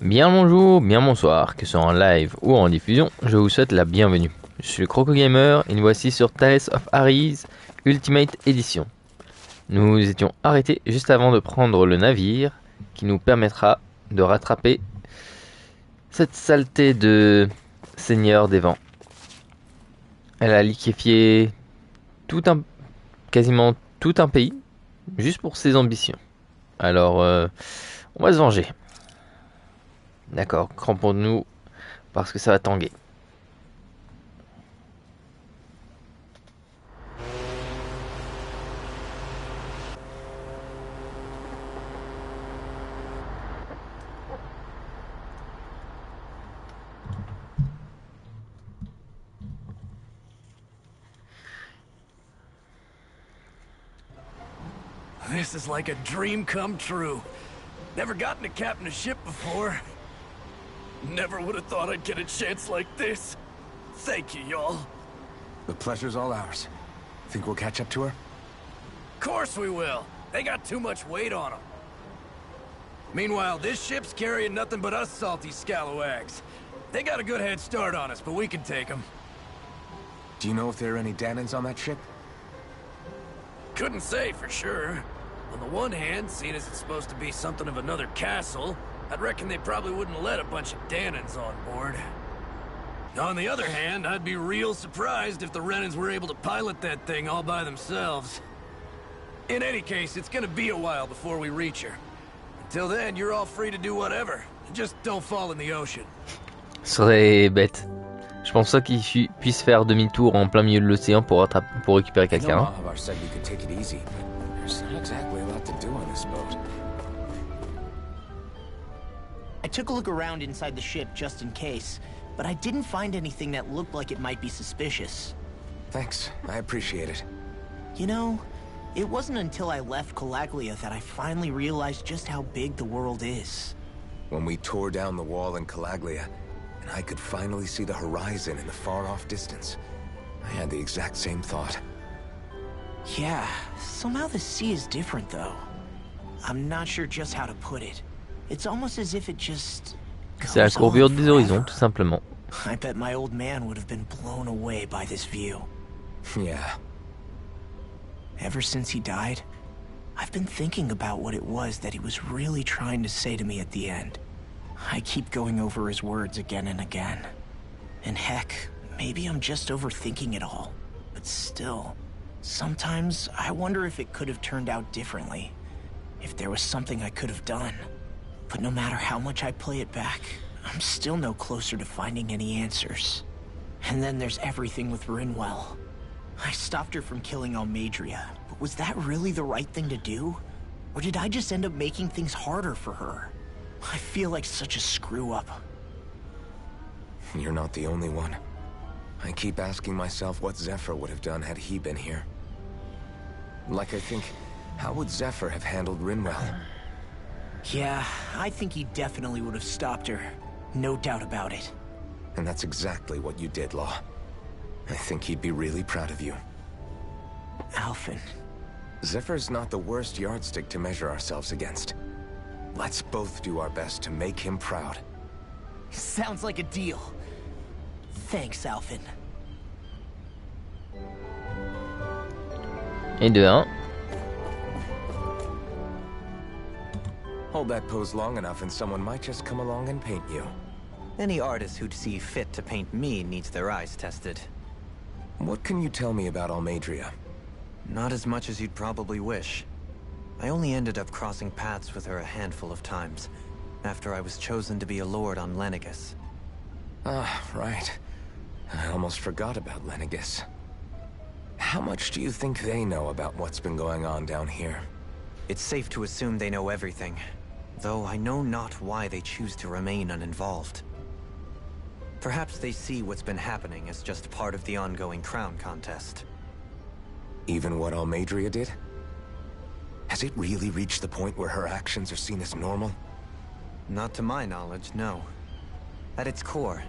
Bien bonjour, bien bonsoir, que ce soit en live ou en diffusion, je vous souhaite la bienvenue. Je suis le Croco Gamer et nous voici sur Tales of Arise Ultimate Edition. Nous étions arrêtés juste avant de prendre le navire qui nous permettra de rattraper cette saleté de Seigneur des Vents. Elle a liquéfié quasiment tout un pays juste pour ses ambitions. Alors, on va se venger. D'accord, crampons-nous parce que ça va tanguer. This is like a dream come true. Never gotten to captain a ship before. Never would have thought I'd get a chance like this. Thank you, y'all. The pleasure's all ours. Think we'll catch up to her? Course we will. They got too much weight on them. Meanwhile, this ship's carrying nothing but us salty scalawags. They got a good head start on us, but we can take them. Do you know if there are any Danans on that ship? Couldn't say for sure. On the one hand, seeing as it's supposed to be something of another castle, I'd reckon they probably wouldn't let a bunch of Danans on board. On the other hand, I'd be real surprised if the Renans were able to pilot that thing all by themselves. In any case, it's gonna be a while before we reach her. Until then, you're all free to do whatever. Just don't fall in the ocean. Ce serait bête. Je pense pas qu'il puisse faire demi-tour en plein milieu de l'océan pour récupérer quelqu'un. I took a look around inside the ship just in case, but I didn't find anything that looked like it might be suspicious. Thanks, I appreciate it. You know, it wasn't until I left Calaglia that I finally realized just how big the world is. When we tore down the wall in Calaglia, and I could finally see the horizon in the far-off distance, I had the exact same thought. Yeah, somehow the sea is different though. I'm not sure just how to put it. It's almost as if it just C'est la courbure des horizons, tout simplement. I bet my old man would have been blown away by this view. Yeah. Ever since he died, I've been thinking about what it was that he was really trying to say to me at the end. I keep going over his words again and again. And heck, maybe I'm just overthinking it all. But still, sometimes I wonder if it could have turned out differently. If there was something I could have done. But no matter how much I play it back, I'm still no closer to finding any answers. And then there's everything with Rinwell. I stopped her from killing Almadria, but was that really the right thing to do? Or did I just end up making things harder for her? I feel like such a screw-up. You're not the only one. I keep asking myself what Zephyr would have done had he been here. Like I think, how would Zephyr have handled Rinwell? Yeah, I think he definitely would have stopped her. No doubt about it. And that's exactly what you did, Law. I think he'd be really proud of you. Alphen. Zephyr's not the worst yardstick to measure ourselves against. Let's both do our best to make him proud. Sounds like a deal. Thanks, Alphen. Et de 1. Hold that pose long enough and someone might just come along and paint you. Any artist who'd see fit to paint me needs their eyes tested. What can you tell me about Almadria? Not as much as you'd probably wish. I only ended up crossing paths with her a handful of times, after I was chosen to be a lord on Lenegus. Ah, right. I almost forgot about Lenegus. How much do you think they know about what's been going on down here? It's safe to assume they know everything, though I know not why they choose to remain uninvolved. Perhaps they see what's been happening as just part of the ongoing crown contest. Even what Almadria did? Has it really reached the point where her actions are seen as normal? Not to my knowledge, no. At its core,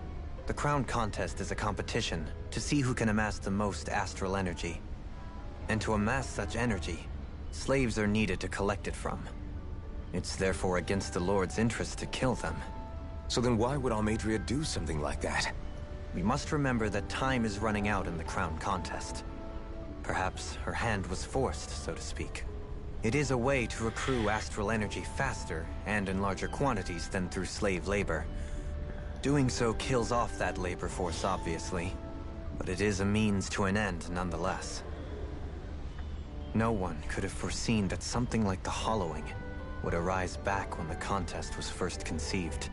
the crown contest is a competition to see who can amass the most astral energy. And to amass such energy, slaves are needed to collect it from. It's therefore against the Lord's interest to kill them. So then why would Almadria do something like that? We must remember that time is running out in the crown contest. Perhaps her hand was forced, so to speak. It is a way to accrue astral energy faster and in larger quantities than through slave labor. Doing so kills off that labor force, obviously, but it is a means to an end nonetheless. No one could have foreseen that something like the Hollowing would arise back when the contest was first conceived.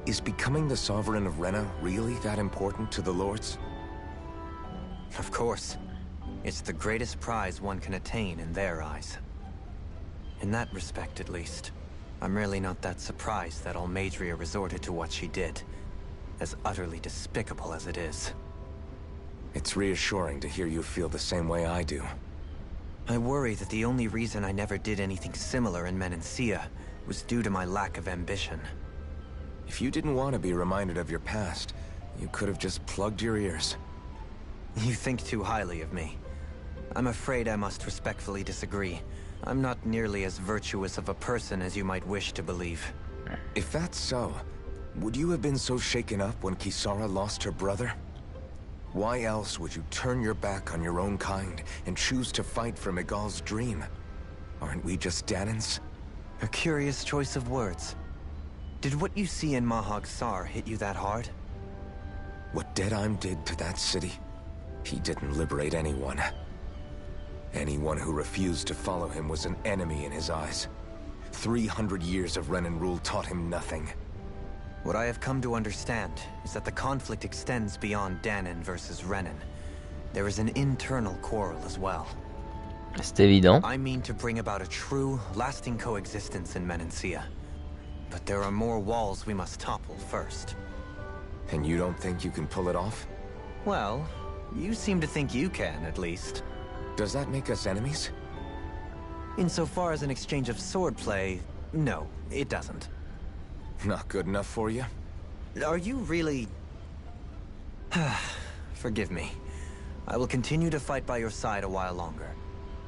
Is becoming the Sovereign of Rena really that important to the Lords? Of course. It's the greatest prize one can attain in their eyes. In that respect, at least, I'm really not that surprised that Almadria resorted to what she did, as utterly despicable as it is. It's reassuring to hear you feel the same way I do. I worry that the only reason I never did anything similar in Menancia was due to my lack of ambition. If you didn't want to be reminded of your past, you could have just plugged your ears. You think too highly of me. I'm afraid I must respectfully disagree. I'm not nearly as virtuous of a person as you might wish to believe. If that's so, would you have been so shaken up when Kisara lost her brother? Why else would you turn your back on your own kind and choose to fight for Miguel's dream? Aren't we just Danans? A curious choice of words. Did what you see in Mahag Sar hit you that hard? What Deadheim did to that city, he didn't liberate anyone. Anyone who refused to follow him was an enemy in his eyes. 300 years of Renan rule taught him nothing. What I have come to understand is that the conflict extends beyond Danan versus Renan. There is an internal quarrel as well. C'est évident. I mean to bring about a true, lasting coexistence in Menancia. But there are more walls we must topple first. And you don't think you can pull it off? Well, you seem to think you can, at least. Does that make us enemies? Insofar as an exchange of swordplay, no, it doesn't. Not good enough for you? Are you really... Forgive me. I will continue to fight by your side a while longer.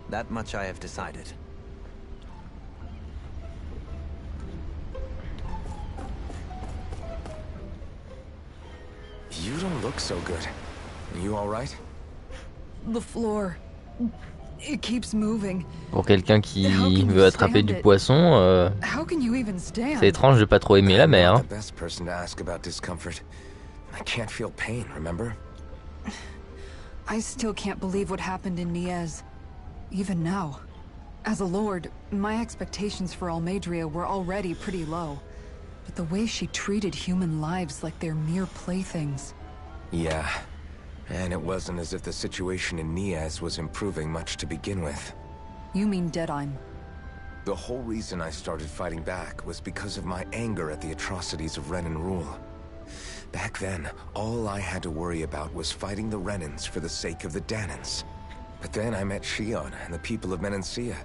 That much I have decided. You don't look so good. You all right? The floor. It keeps moving. Pour quelqu'un qui veut attraper du poisson, How can you even stand? c'est étrange de pas trop aimer la mer. I'm not Hein. the best person to ask about discomfort. I can't feel pain, remember? I still can't believe what happened in Niez. Even now. As a lord, my expectations for Almadria were already pretty low. But the way she treated human lives like they're mere playthings. Yeah. And it wasn't as if the situation in Niaz was improving much to begin with. You mean Deadheim. The whole reason I started fighting back was because of my anger at the atrocities of Renan rule. Back then, all I had to worry about was fighting the Renans for the sake of the Danans. But then I met Shion and the people of Menancia,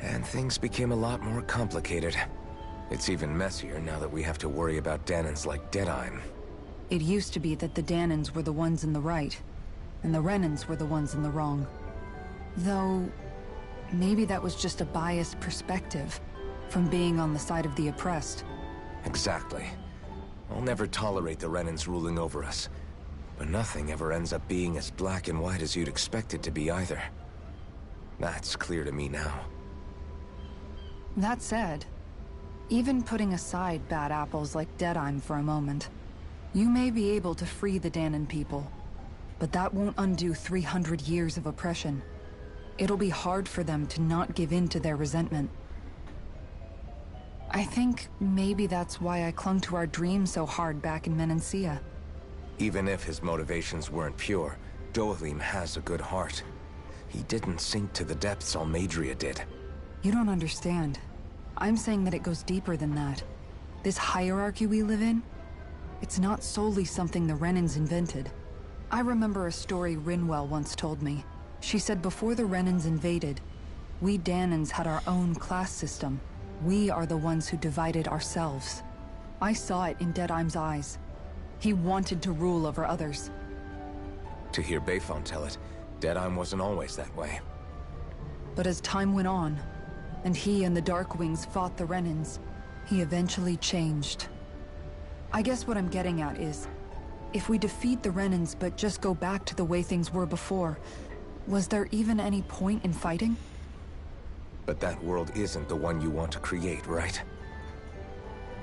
and things became a lot more complicated. It's even messier now that we have to worry about Danans like Deadheim. It used to be that the Danans were the ones in the right, and the Renans were the ones in the wrong. Though, maybe that was just a biased perspective, from being on the side of the oppressed. Exactly. I'll never tolerate the Renans ruling over us. But nothing ever ends up being as black and white as you'd expect it to be either. That's clear to me now. That said, even putting aside bad apples like Deadheim for a moment, you may be able to free the Danan people, but that won't undo 300 years of oppression. It'll be hard for them to not give in to their resentment. I think maybe that's why I clung to our dream so hard back in Menancia. Even if his motivations weren't pure, Dohalim has a good heart. He didn't sink to the depths Almadria did. You don't understand. I'm saying that it goes deeper than that. This hierarchy we live in, it's not solely something the Renans invented. I remember a story Rinwell once told me. She said before the Renans invaded, we Danans had our own class system. We are the ones who divided ourselves. I saw it in Deadheim's eyes. He wanted to rule over others. To hear Bayfon tell it, Deadheim wasn't always that way. But as time went on, and he and the Darkwings fought the Renans, he eventually changed. I guess what I'm getting at is, if we defeat the Renans but just go back to the way things were before, was there even any point in fighting? But that world isn't the one you want to create, right?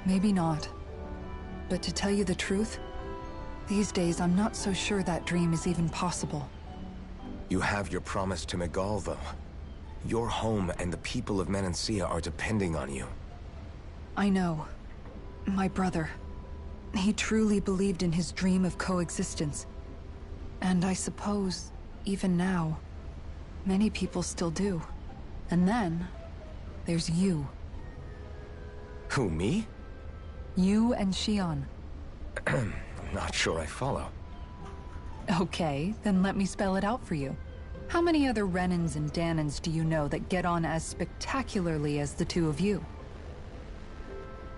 Maybe not. But to tell you the truth, these days I'm not so sure that dream is even possible. You have your promise to Miguel, though. Your home and the people of Menancia are depending on you. I know. My brother. He truly believed in his dream of coexistence. And I suppose, even now, many people still do. And then, there's you. Who, me? You and Xion. Not sure I follow. Okay, then let me spell it out for you. How many other Renans and Danans do you know that get on as spectacularly as the two of you?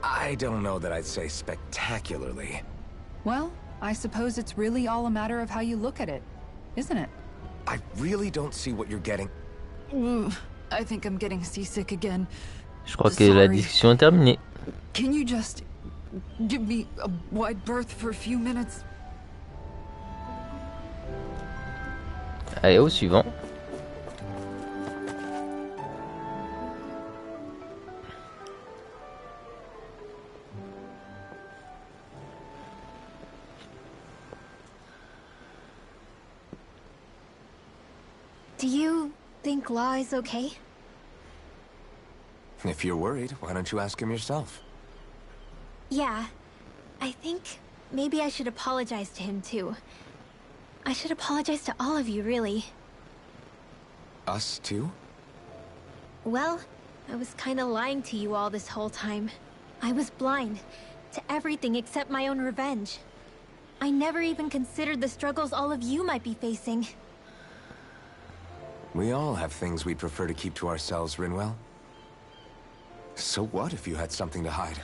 I don't know that I'd say spectacularly. Well, I suppose it's really all a matter of how you look at it, isn't it? I really don't see what you're getting. I think I'm getting seasick again. Je crois que la discussion est terminée. Can you just give me a wide berth for a few minutes? Allez, au suivant. Do you think Law is okay? If you're worried, why don't you ask him yourself? Yeah. I think maybe I should apologize to him too. I should apologize to all of you, really. Us too? Well, I was kinda lying to you all this whole time. I was blind to everything except my own revenge. I never even considered the struggles all of you might be facing. We all have things we'd prefer to keep to ourselves, Rinwell. So what if you had something to hide?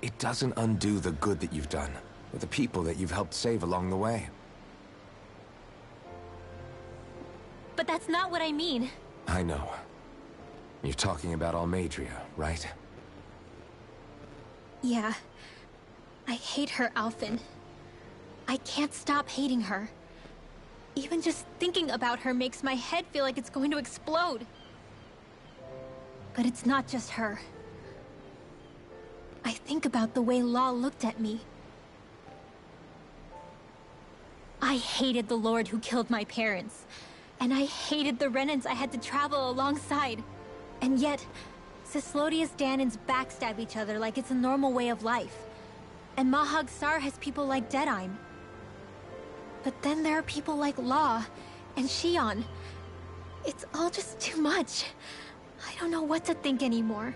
It doesn't undo the good that you've done, or the people that you've helped save along the way. But that's not what I mean. I know. You're talking about Almadria, right? Yeah. I hate her, Alphen. I can't stop hating her. Even just thinking about her makes my head feel like it's going to explode. But it's not just her. I think about the way Law looked at me. I hated the Lord who killed my parents. And I hated the Renans I had to travel alongside. And yet, Cislodius Danans backstab each other like it's a normal way of life. And Mahag Sar has people like Deadeye. But then there are people like Law and Xion. It's all just too much. I don't know what to think anymore.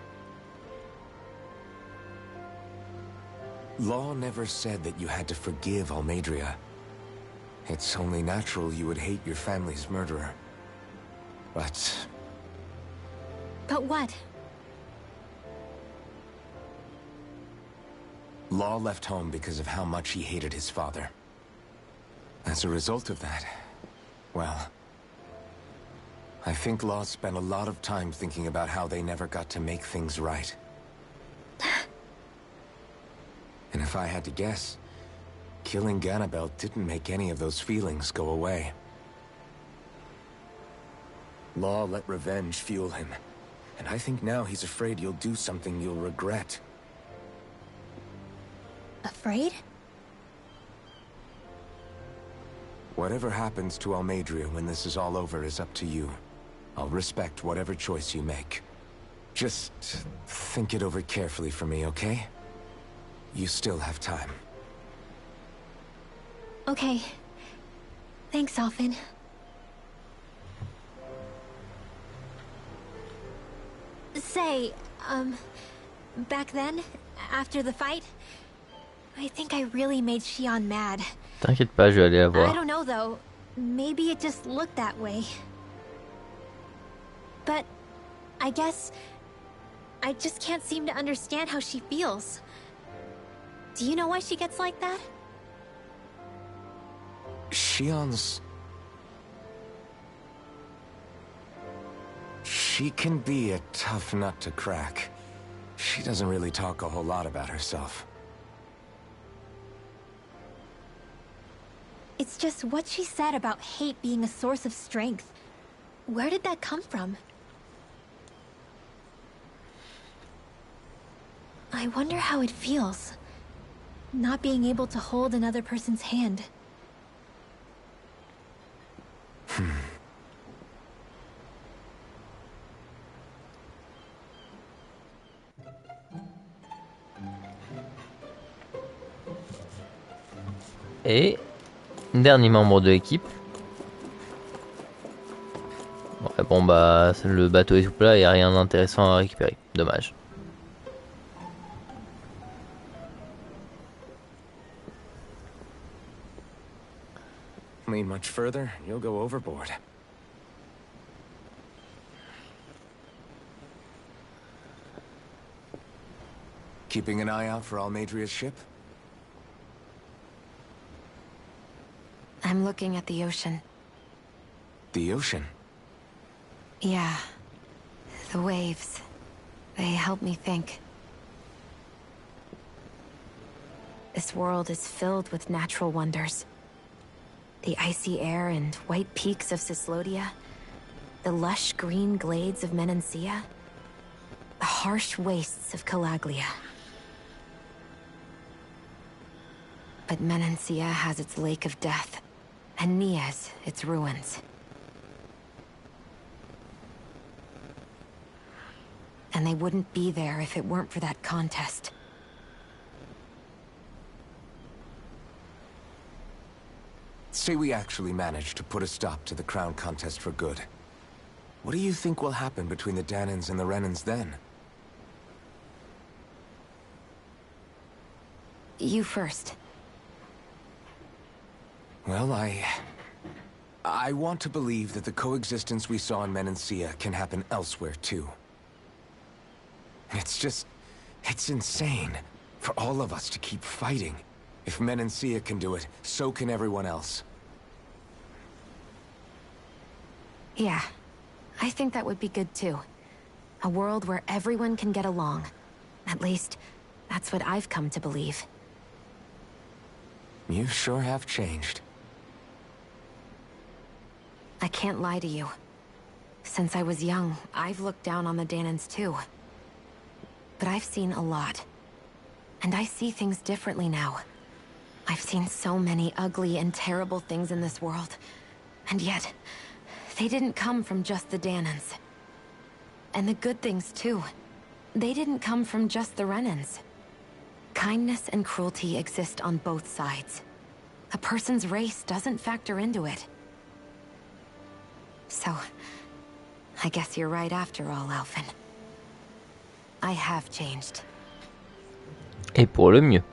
Law never said that you had to forgive Almadria. It's only natural you would hate your family's murderer. But what? Law left home because of how much he hated his father. As a result of that, well, I think Law spent a lot of time thinking about how they never got to make things right. And if I had to guess, killing Ganabel didn't make any of those feelings go away. Law let revenge fuel him, and I think now he's afraid you'll do something you'll regret. Afraid? Whatever happens to Almadria when this is all over is up to you. I'll respect whatever choice you make. Just think it over carefully for me, okay? You still have time. Okay. Thanks, Alphen. Say, back then, after the fight, I think I really made Xion mad. T'inquiète pas, je vais aller la I voir. don't know though. Maybe it just looked that way. But I guess I just can't seem to understand how she feels. Do you know why she gets like that? Xion's... She can be a tough nut to crack. She doesn't really talk a whole lot about herself. It's just what she said about hate being a source of strength. Where did that come from? I wonder how it feels, not being able to hold another person's hand. Et dernier membre de l'équipe. Ouais, bon bah le bateau est tout plat, il n'y a rien d'intéressant à récupérer. Dommage. Lean much further, you'll go overboard. Keeping an eye out for Almadria's ship? I'm looking at the ocean. The ocean? Yeah. The waves. They help me think. This world is filled with natural wonders. The icy air and white peaks of Cislodia. The lush green glades of Menancia. The harsh wastes of Calaglia. But Menancia has its Lake of Death, and Nias its ruins. And they wouldn't be there if it weren't for that contest. Say we actually managed to put a stop to the crown contest for good. What do you think will happen between the Danans and the Renans then? You first. Well, I want to believe that the coexistence we saw in Menancia can happen elsewhere, too. It's insane for all of us to keep fighting. If Menancia can do it, so can everyone else. Yeah, I think that would be good too. A world where everyone can get along. At least, that's what I've come to believe. You sure have changed. I can't lie to you. Since I was young, I've looked down on the Danans too. But I've seen a lot. And I see things differently now. I've seen so many ugly and terrible things in this world. And yet, they didn't come from just the Danans. And the good things too. They didn't come from just the Renans. Kindness and cruelty exist on both sides. A person's race doesn't factor into it. So, I guess you're right after all, Alphen. I have changed. Et pour le mieux.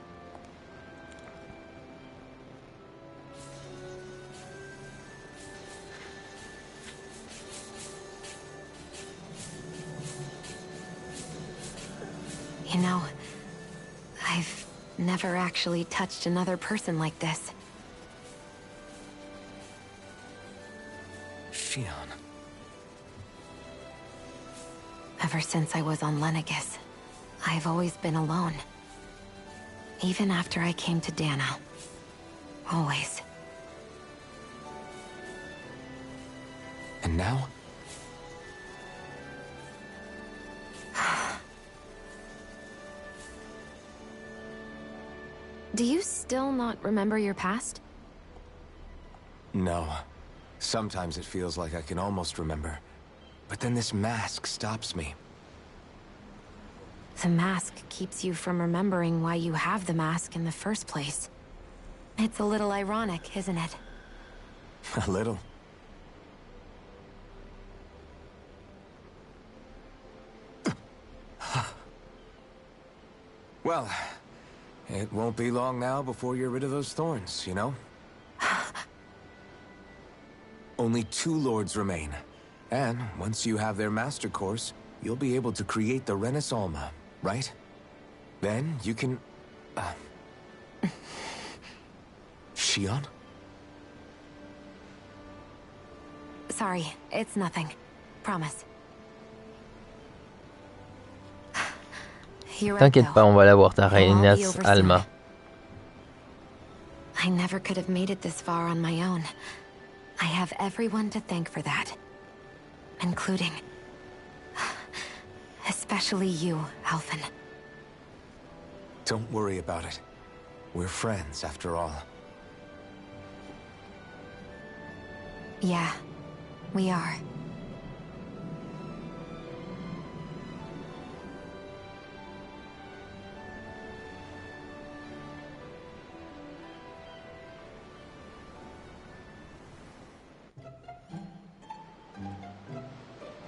You know, I've never actually touched another person like this. Shion. Ever since I was on Lenegis, I've always been alone. Even after I came to Dana. Always. And now? Do you still not remember your past? No. Sometimes it feels like I can almost remember. But then this mask stops me. The mask keeps you from remembering why you have the mask in the first place. It's a little ironic, isn't it? A little. Well, it won't be long now before you're rid of those thorns, you know? Only 2 lords remain. And once you have their master course, you'll be able to create the Renis Alma, right? Then you can... Shion? Sorry, it's nothing. Promise. You're right, T'inquiète pas, on va l'avoir ta It'll all be Renis over Alma. soon. I never could have made it this far on my own. I have everyone to thank for that. Including... especially you, Alvin. Don't worry about it. We're friends, after all. Yeah, we are.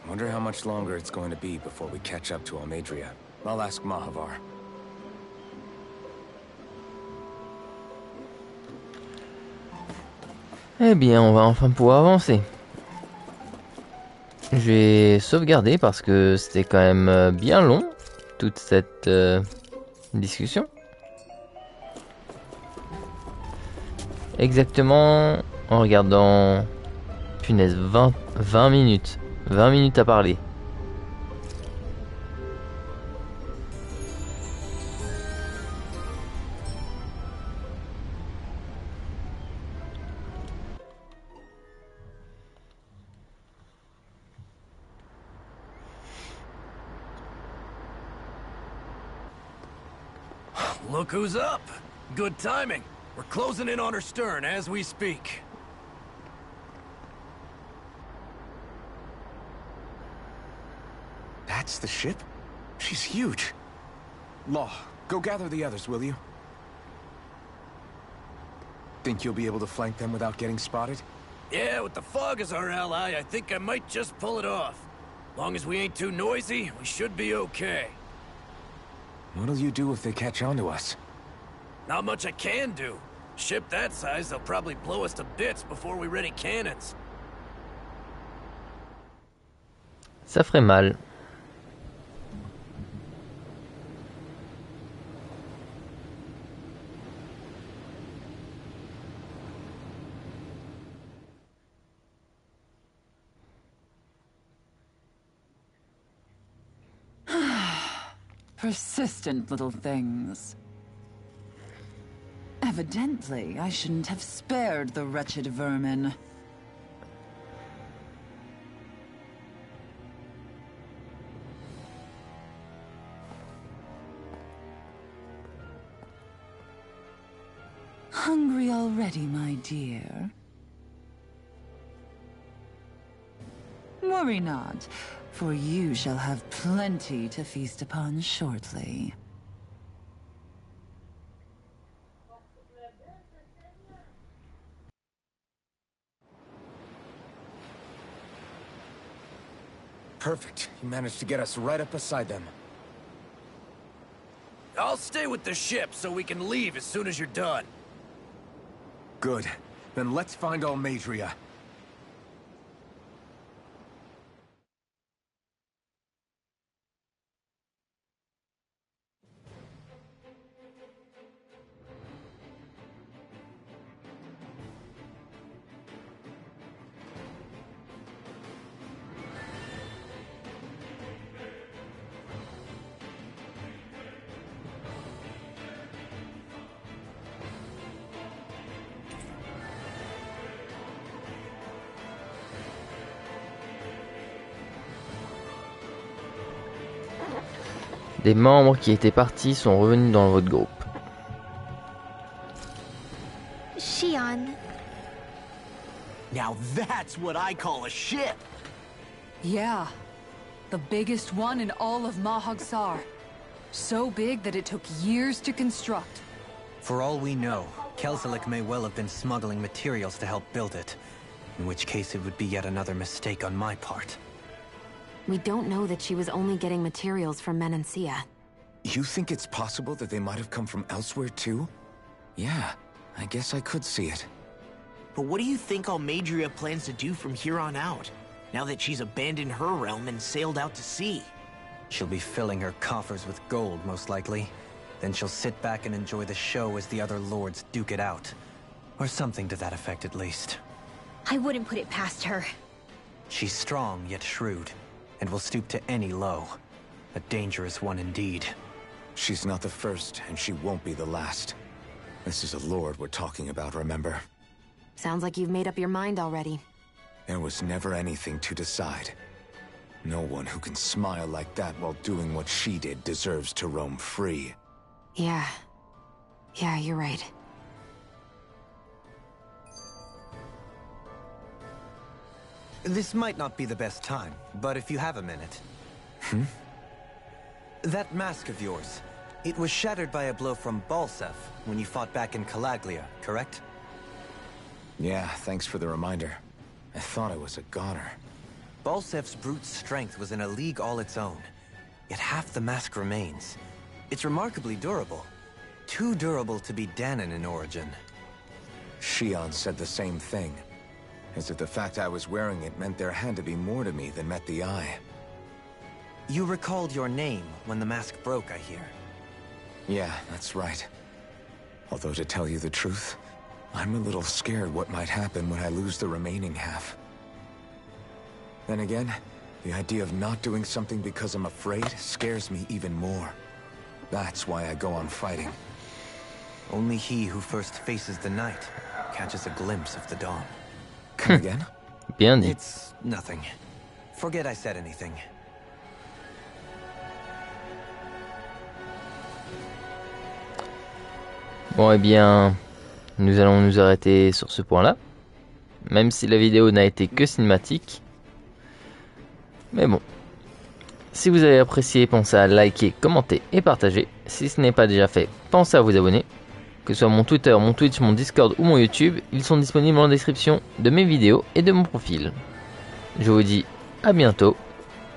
Wonder how much longer it's going to be before we catch up to Almedria. I'll ask Mahavar. Eh bien, on va enfin pouvoir avancer. J'ai sauvegardé parce que c'était quand même bien long, toute cette discussion. Exactement en regardant... Punaise, 20 minutes. 20 minutes à parler. Look who's up. Good timing. We're closing in on her stern as we speak. That's the ship? She's huge. Law, go gather the others, will you? Think you'll be able to flank them without getting spotted? Yeah, with the fog as our ally, I think I might just pull it off. Long as we ain't too noisy, we should be okay. What'll you do if they catch on to us? Not much I can do. Ship that size, they'll probably blow us to bits before we ready cannons. Ça ferait mal. Persistent little things. Evidently, I shouldn't have spared the wretched vermin. Hungry already, my dear? Worry not, for you shall have plenty to feast upon shortly. Perfect. You managed to get us right up beside them. I'll stay with the ship so we can leave as soon as you're done. Good. Then let's find Almedria. Des membres qui étaient partis sont revenus dans votre groupe. Shion. Now that's what I call a ship! Yeah. The biggest one in all of Mahagsar. So big that it took years to construct. For all we know, Kelselik may well have been smuggling materials to help build it. In which case it would be yet another mistake on my part. We don't know that she was only getting materials from Menancia. You think it's possible that they might have come from elsewhere too? Yeah, I guess I could see it. But what do you think Almedria plans to do from here on out, now that she's abandoned her realm and sailed out to sea? She'll be filling her coffers with gold, most likely. Then she'll sit back and enjoy the show as the other lords duke it out. Or something to that effect, at least. I wouldn't put it past her. She's strong, yet shrewd, and will stoop to any low. A dangerous one indeed. She's not the first, and she won't be the last. This is a lord we're talking about, remember? Sounds like you've made up your mind already. There was never anything to decide. No one who can smile like that while doing what she did deserves to roam free. Yeah. Yeah, you're right. This might not be the best time, but if you have a minute. That mask of yours, it was shattered by a blow from Balsef when you fought back in Calaglia, correct? Yeah, thanks for the reminder. I thought I was a goner. Balsef's brute strength was in a league all its own, yet half the mask remains. It's remarkably durable. Too durable to be Danon in origin. Shion said the same thing. As if the fact I was wearing it meant there had to be more to me than met the eye. You recalled your name when the mask broke, I hear. Yeah, that's right. Although to tell you the truth, I'm a little scared what might happen when I lose the remaining half. Then again, the idea of not doing something because I'm afraid scares me even more. That's why I go on fighting. Only he who first faces the night catches a glimpse of the dawn. Come again? Bien dit. It's nothing. Forget I said anything. Bon, eh bien, nous allons nous arrêter sur ce point-là. Même si la vidéo n'a été que cinématique. Mais bon. Si vous avez apprécié, pensez à liker, commenter et partager. Si ce n'est pas déjà fait, pensez à vous abonner. Que ce soit mon Twitter, mon Twitch, mon Discord ou mon YouTube, ils sont disponibles en description de mes vidéos et de mon profil. Je vous dis à bientôt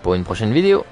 pour une prochaine vidéo.